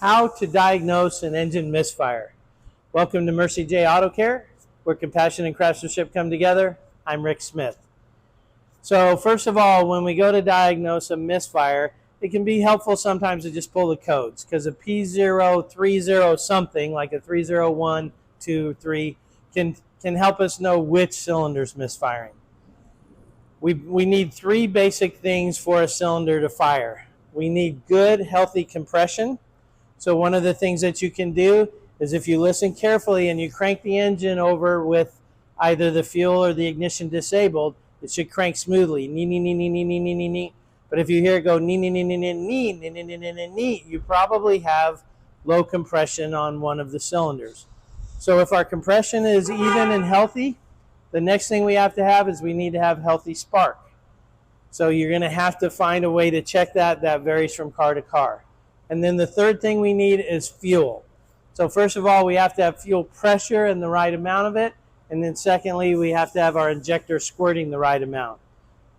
How to diagnose an engine misfire. Welcome to Mercy J Auto Care, where compassion and craftsmanship come together. I'm Rick Smith. So first of all, when we go to diagnose a misfire, it can be helpful sometimes to just pull the codes, because a P030 something, like a 301, 2, 3, can help us know which cylinder's misfiring. We need three basic things for a cylinder to fire. We need good, healthy compression. So one of the things that you can do is, if you listen carefully and you crank the engine over with either the fuel or the ignition disabled, it should crank smoothly. Nee, nee, nee, nee, nee, nee, nee, nee, nee. But if you hear it go nee, nee, nee, nee, nee, nee, nee, nee, nee, nee, nee, nee, you probably have low compression on one of the cylinders. So if our compression is even and healthy, the next thing we have to have is we need to have healthy spark. So you're going to have to find a way to check that. That varies from car to car. And then the third thing we need is fuel. So first of all, we have to have fuel pressure and the right amount of it. And then secondly, we have to have our injector squirting the right amount.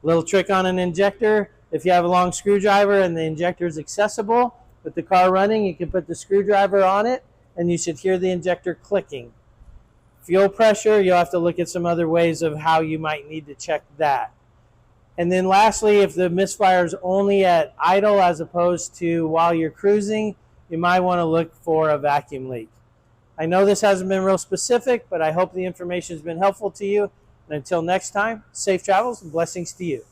Little trick on an injector: if you have a long screwdriver and the injector is accessible with the car running, you can put the screwdriver on it and you should hear the injector clicking. Fuel pressure, you'll have to look at some other ways of how you might need to check that. And then lastly, if the misfire is only at idle as opposed to while you're cruising, you might want to look for a vacuum leak. I know this hasn't been real specific, but I hope the information has been helpful to you. And until next time, safe travels and blessings to you.